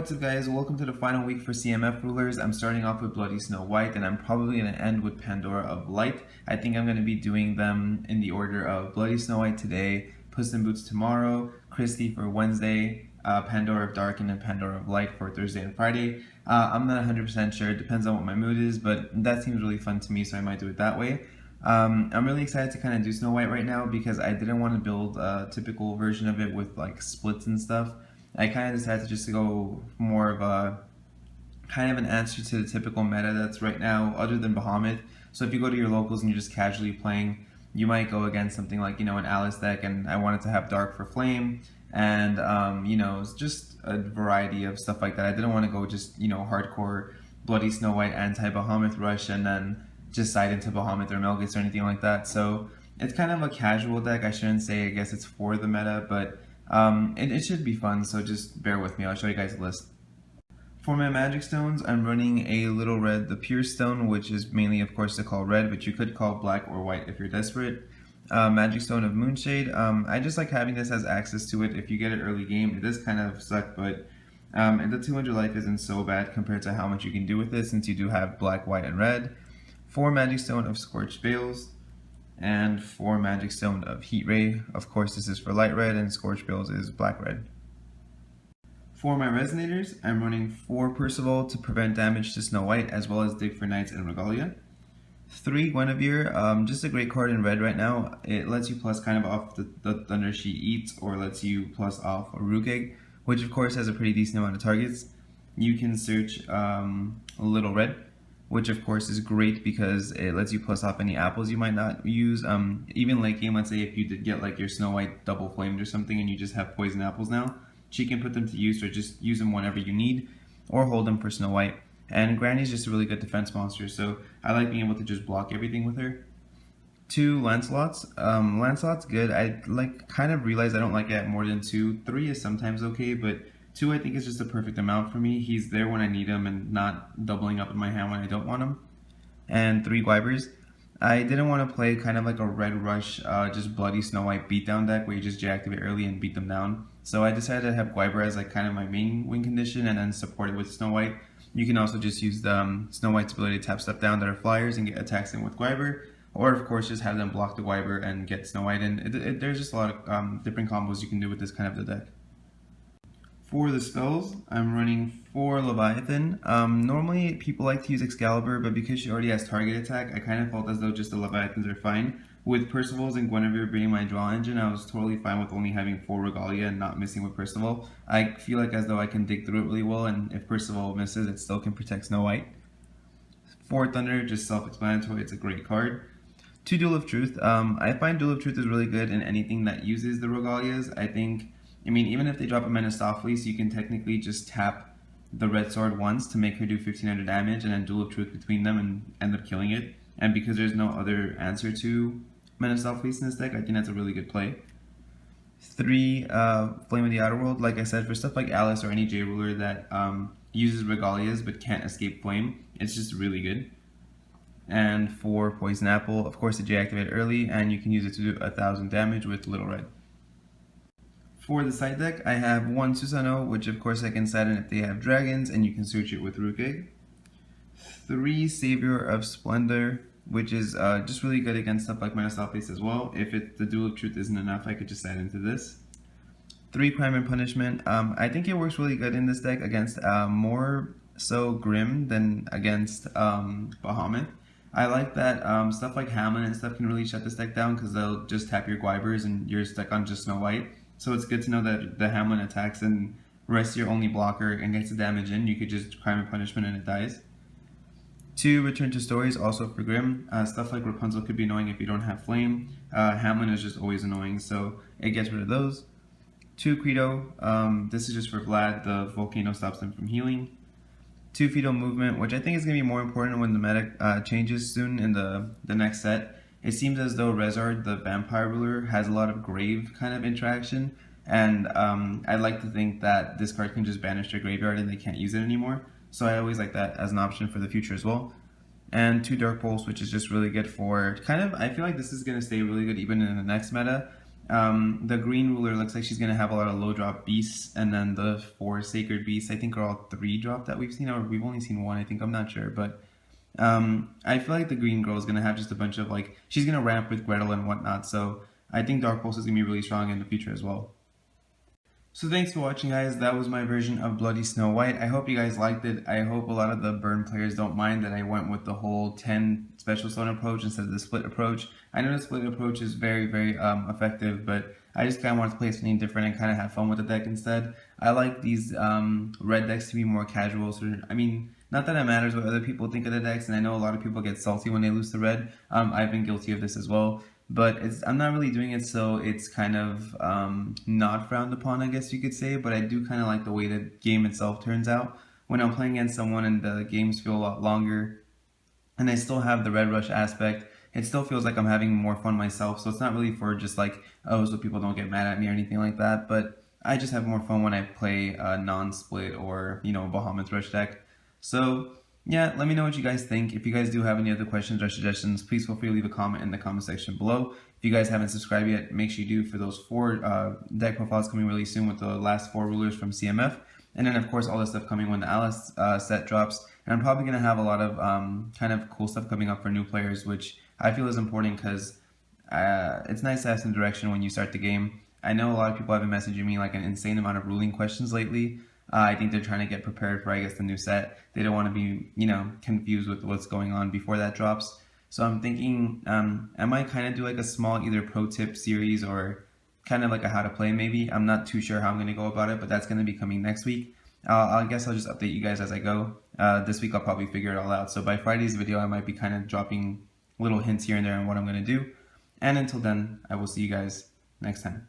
what's up guys, welcome to the final week for CMF Rulers. I'm starting off with Bloody Snow White and I'm probably going to end with Pandora of Light. I think I'm going to be doing them in the order of Bloody Snow White today, Puss in Boots tomorrow, Christie for Wednesday, Pandora of Dark and then Pandora of Light for Thursday and Friday. I'm not 100% sure, it depends on what my mood is, but that seems really fun to me, so I might do it that way. I'm really excited to kind of do Snow White right now because I didn't want to build a typical version of it with like splits and stuff. I kind of decided to just go more of a kind of an answer to the typical meta that's right now other than Bahamut. So if you go to your locals and you're just casually playing, you might go against something like, an Alice deck, and I wanted to have Dark for Flame and, it's just a variety of stuff like that. I didn't want to go just, hardcore Bloody Snow White anti-Bahamut rush and then just side into Bahamut or Melgus or anything like that. So it's kind of a casual deck. I shouldn't say, I guess it's for the meta, but it should be fun, so just bear with me. I'll show you guys a list. For my magic stones, I'm running a little red, the pure stone, which is mainly of course to call red, but you could call black or white if you're desperate. Magic stone of Moonshade. I just like having this as access to it if you get it early game. It does kind of suck, but the 200 life isn't so bad compared to how much you can do with this since you do have black, white, and red. 4 magic stone of Scorched Bales. And 4 magic stone of Heat Ray. Of course this is for light red and Scorched Bales is black red. For my Resonators, I'm running 4 Percival to prevent damage to Snow White as well as Dig for Knights and Regalia. 3 Guinevere, just a great card in red right now. It lets you plus kind of off the Thunder She Eats or lets you plus off a Rugeg, which of course has a pretty decent amount of targets. You can search Little Red, which of course is great because it lets you plus off any apples you might not use. Even late game, let's say if you did get like your Snow White double flamed or something and you just have poison apples now, she can put them to use or just use them whenever you need or hold them for Snow White. And Granny's just a really good defense monster, so I like being able to just block everything with her. 2 Lancelots. Lancelot's good. I kind of realized I don't like it at more than 2. 3 is sometimes okay, but 2 I think is just the perfect amount for me. He's there when I need him and not doubling up in my hand when I don't want him. And 3 Guibers. I didn't want to play kind of like a red rush, just bloody Snow White beatdown deck where you just deactivate early and beat them down. So I decided to have Guiber as like kind of my main win condition and then support it with Snow White. You can also just use the Snow White's ability to tap stuff down that are flyers and get attacks in with Guiber. Or of course just have them block the Guiber and get Snow White in. There's just a lot of different combos you can do with this kind of the deck. For the spells, I'm running 4 Leviathan. Normally people like to use Excalibur, but because she already has target attack, I kind of felt as though just the Leviathans are fine. With Percival's and Guinevere being my draw engine, I was totally fine with only having 4 Regalia and not missing with Percival. I feel like as though I can dig through it really well, and if Percival misses, it still can protect Snow White. 4 Thunder, just self-explanatory, it's a great card. 2 Duel of Truth. I find Duel of Truth is really good in anything that uses the Regalias. I mean, even if they drop a Menastophilus, you can technically just tap the red sword once to make her do 1500 damage and then Duel of Truth between them and end up killing it. And because there's no other answer to Menastophilus in this deck, I think that's a really good play. 3 Flame of the Outer World. Like I said, for stuff like Alice or any J ruler that uses Regalias but can't escape Flame, it's just really good. And 4 Poison Apple. Of course, it deactivate early and you can use it to do 1000 damage with Little Red. For the side deck, I have 1 Susanoo, which of course I can side in if they have dragons, and you can search it with Rugeg. 3 Savior of Splendor, which is just really good against stuff like Menastophilus as well. If the Duel of Truth isn't enough, I could just side into this. 3 Crime and Punishment. I think it works really good in this deck against more so Grim than against Bahamut. I like that stuff like Hamlin and stuff can really shut this deck down because they'll just tap your Guibers and you're stuck on just Snow White. So it's good to know that the Hamlin attacks and rests your only blocker and gets the damage in. You could just Crime and Punishment and it dies. 2 Return to Stories, also for Grim. Stuff like Rapunzel could be annoying if you don't have Flame. Hamlin is just always annoying, so it gets rid of those. 2 Credo. This is just for Vlad. The Volcano stops them from healing. 2 Fetal Movement, which I think is going to be more important when the meta changes soon in the next set. It seems as though Rezard, the vampire ruler, has a lot of grave kind of interaction, and I like to think that this card can just banish their graveyard and they can't use it anymore. So I always like that as an option for the future as well. And 2 Dark Pulse, which is just really good for kind of, I feel like this is going to stay really good even in the next meta. The green ruler looks like she's going to have a lot of low drop beasts, and then the 4 sacred beasts I think are all 3 drop that we've seen, or we've only seen 1, I think, I'm not sure, but I feel like the green girl is going to have just a bunch of, like, she's going to ramp with Gretel and whatnot, so I think Dark Pulse is going to be really strong in the future as well. So thanks for watching, guys. That was my version of Bloody Snow White. I hope you guys liked it. I hope a lot of the burn players don't mind that I went with the whole 10 special stone approach instead of the split approach. I know the split approach is very, very effective, but I just kind of wanted to play something different and kind of have fun with the deck instead. I like these red decks to be more casual. So, I mean, not that it matters what other people think of the decks, and I know a lot of people get salty when they lose to red. I've been guilty of this as well. But I'm not really doing it so it's kind of not frowned upon, I guess you could say, but I do kind of like the way the game itself turns out. When I'm playing against someone and the games feel a lot longer, and I still have the red rush aspect, it still feels like I'm having more fun myself, so it's not really for just like, oh, so people don't get mad at me or anything like that, but I just have more fun when I play a non-split or, you know, Bahamut's rush deck. So yeah, let me know what you guys think. If you guys do have any other questions or suggestions, please feel free to leave a comment in the comment section below. If you guys haven't subscribed yet, make sure you do for those 4 deck profiles coming really soon with the last 4 rulers from CMF. And then, of course, all the stuff coming when the Alice set drops. And I'm probably going to have a lot of kind of cool stuff coming up for new players, which I feel is important because it's nice to have some direction when you start the game. I know a lot of people have been messaging me like an insane amount of ruling questions lately. I think they're trying to get prepared for, I guess, the new set. They don't want to be, you know, confused with what's going on before that drops. So I'm thinking, I might kind of do like a small either pro tip series or kind of like a how to play maybe. I'm not too sure how I'm going to go about it, but that's going to be coming next week. I guess I'll just update you guys as I go. This week I'll probably figure it all out. So by Friday's video, I might be kind of dropping little hints here and there on what I'm going to do. And until then, I will see you guys next time.